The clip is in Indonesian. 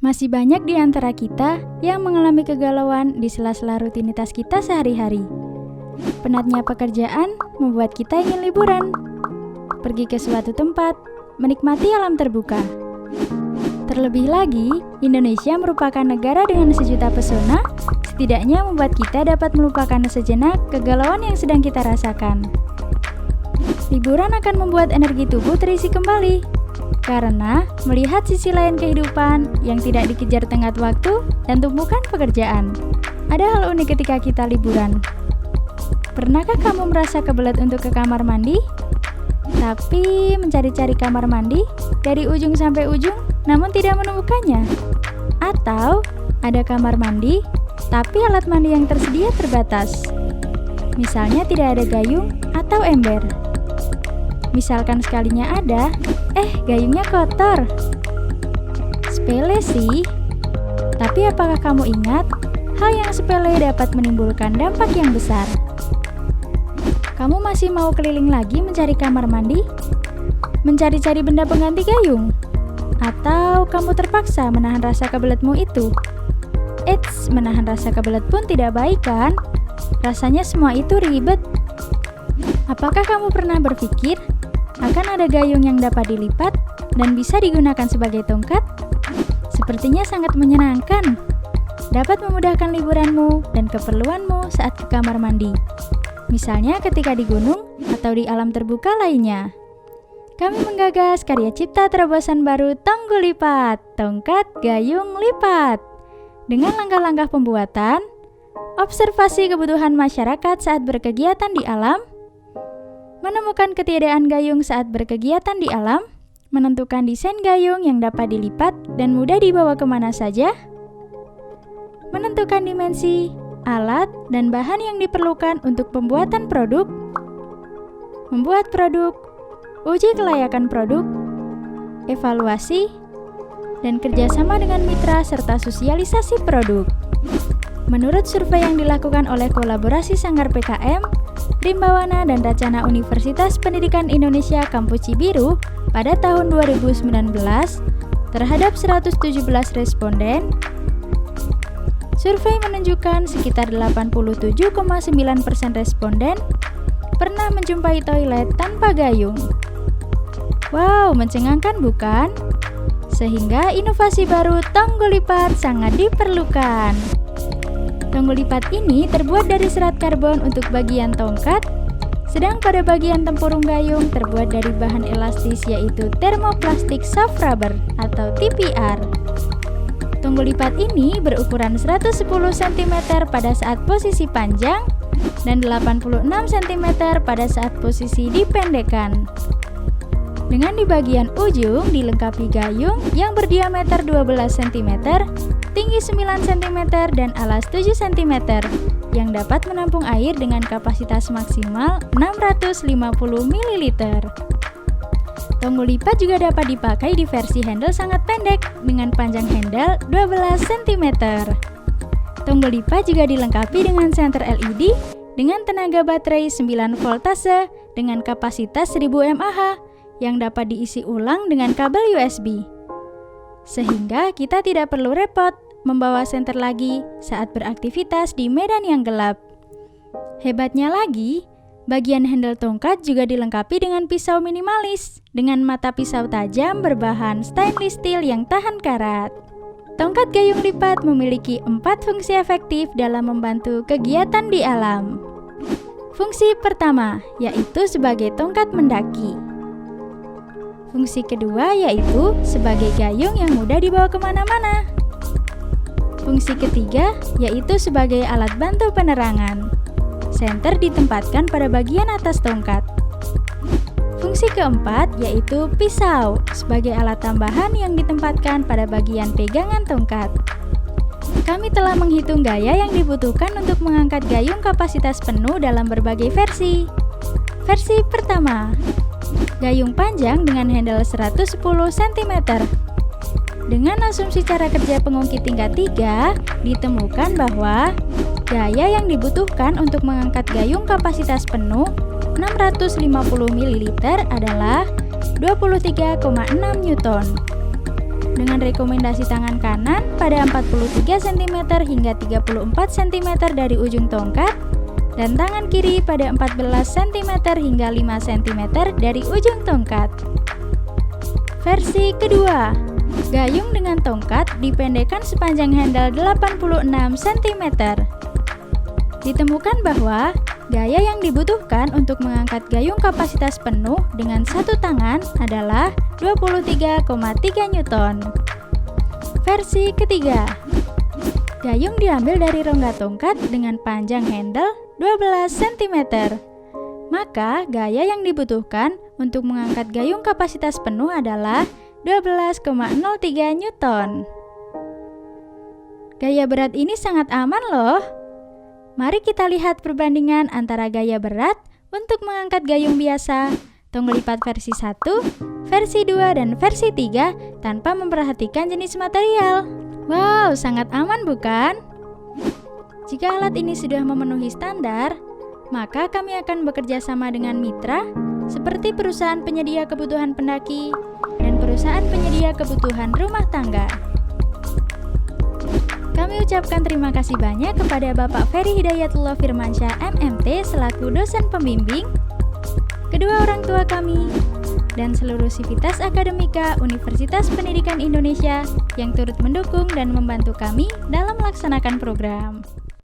Masih banyak di antara kita yang mengalami kegalauan di sela-sela rutinitas kita sehari-hari. Penatnya pekerjaan membuat kita ingin liburan, pergi ke suatu tempat, menikmati alam terbuka. Terlebih lagi, Indonesia merupakan negara dengan sejuta pesona, setidaknya membuat kita dapat melupakan sejenak kegalauan yang sedang kita rasakan. Liburan akan membuat energi tubuh terisi kembali, karena melihat sisi lain kehidupan yang tidak dikejar tenggat waktu dan tumpukan pekerjaan. Ada hal unik ketika kita liburan. Pernahkah kamu merasa kebelet untuk ke kamar mandi? Tapi mencari-cari kamar mandi dari ujung sampai ujung namun tidak menemukannya. Atau ada kamar mandi tapi alat mandi yang tersedia terbatas. Misalnya tidak ada gayung atau ember. Misalkan sekalinya ada, gayungnya kotor. Sepele sih, tapi apakah kamu ingat hal yang sepele dapat menimbulkan dampak yang besar? Kamu masih mau keliling lagi mencari kamar mandi? Mencari-cari benda pengganti gayung? Atau kamu terpaksa menahan rasa kebeletmu itu? Menahan rasa kebelet pun tidak baik kan? Rasanya semua itu ribet. Apakah kamu pernah berpikir akan ada gayung yang dapat dilipat dan bisa digunakan sebagai tongkat? Sepertinya sangat menyenangkan. Dapat memudahkan liburanmu dan keperluanmu saat ke kamar mandi. Misalnya ketika di gunung atau di alam terbuka lainnya. Kami menggagas karya cipta terobosan baru Tonggo Lipat, tongkat gayung lipat. Dengan langkah-langkah pembuatan, observasi kebutuhan masyarakat saat berkegiatan di alam, menemukan ketiadaan gayung saat berkegiatan di alam, menentukan desain gayung yang dapat dilipat dan mudah dibawa kemana saja, menentukan dimensi, alat, dan bahan yang diperlukan untuk pembuatan produk, membuat produk, uji kelayakan produk, evaluasi, dan kerjasama dengan mitra serta sosialisasi produk. Menurut survei yang dilakukan oleh kolaborasi Sanggar PKM, Rimbawana dan Racana Universitas Pendidikan Indonesia Kampus Cibiru pada tahun 2019 terhadap 117 responden, survei menunjukkan sekitar 87,9% responden pernah menjumpai toilet tanpa gayung. Wow, mencengangkan bukan? Sehingga inovasi baru Tonggo Lipat sangat diperlukan. Tonggo lipat ini terbuat dari serat karbon untuk bagian tongkat, sedang pada bagian tempurung gayung terbuat dari bahan elastis yaitu thermoplastic soft rubber atau TPR. Tonggo lipat ini berukuran 110 cm pada saat posisi panjang dan 86 cm pada saat posisi dipendekkan. Dengan di bagian ujung dilengkapi gayung yang berdiameter 12 cm, tinggi 9 cm dan alas 7 cm yang dapat menampung air dengan kapasitas maksimal 650 ml. Tonggo lipat juga dapat dipakai di versi handle sangat pendek dengan panjang handle 12 cm. Tonggo lipat juga dilengkapi dengan senter LED dengan tenaga baterai 9 voltase dengan kapasitas 1000 mAh yang dapat diisi ulang dengan kabel USB. Sehingga kita tidak perlu repot membawa senter lagi saat beraktivitas di medan yang gelap. Hebatnya lagi, bagian handle tongkat juga dilengkapi dengan pisau minimalis dengan mata pisau tajam berbahan stainless steel yang tahan karat. Tongkat gayung lipat memiliki 4 fungsi efektif dalam membantu kegiatan di alam. Fungsi pertama yaitu sebagai tongkat mendaki. Fungsi kedua yaitu sebagai gayung yang mudah dibawa kemana-mana. Fungsi ketiga yaitu sebagai alat bantu penerangan. Senter ditempatkan pada bagian atas tongkat. Fungsi keempat yaitu pisau sebagai alat tambahan yang ditempatkan pada bagian pegangan tongkat. Kami telah menghitung gaya yang dibutuhkan untuk mengangkat gayung kapasitas penuh dalam berbagai versi. Versi pertama, gayung panjang dengan handle 110 cm. Dengan asumsi cara kerja pengungkit tingkat 3, ditemukan bahwa gaya yang dibutuhkan untuk mengangkat gayung kapasitas penuh 650 ml adalah 23,6 Newton. dengan rekomendasi tangan kanan pada 43 cm hingga 34 cm dari ujung tongkat dan tangan kiri pada 14 cm hingga 5 cm dari ujung tongkat. Versi kedua, gayung dengan tongkat dipendekkan sepanjang handle 86 cm. Ditemukan bahwa gaya yang dibutuhkan untuk mengangkat gayung kapasitas penuh dengan satu tangan adalah 23,3 Newton. Versi ketiga, gayung diambil dari rongga tongkat dengan panjang handle 12 cm. Maka gaya yang dibutuhkan untuk mengangkat gayung kapasitas penuh adalah 12,03 Newton. Gaya berat ini sangat aman loh. Mari kita lihat perbandingan antara gaya berat untuk mengangkat gayung biasa, tong lipat versi 1, versi 2, dan versi 3 tanpa memperhatikan jenis material. Wow, sangat aman bukan? Jika alat ini sudah memenuhi standar, maka kami akan bekerja sama dengan mitra seperti perusahaan penyedia kebutuhan pendaki dan perusahaan penyedia kebutuhan rumah tangga. Kami ucapkan terima kasih banyak kepada Bapak Ferry Hidayatullah Firmansyah MMT selaku dosen pembimbing, kedua orang tua kami, dan seluruh sivitas akademika Universitas Pendidikan Indonesia yang turut mendukung dan membantu kami dalam melaksanakan program.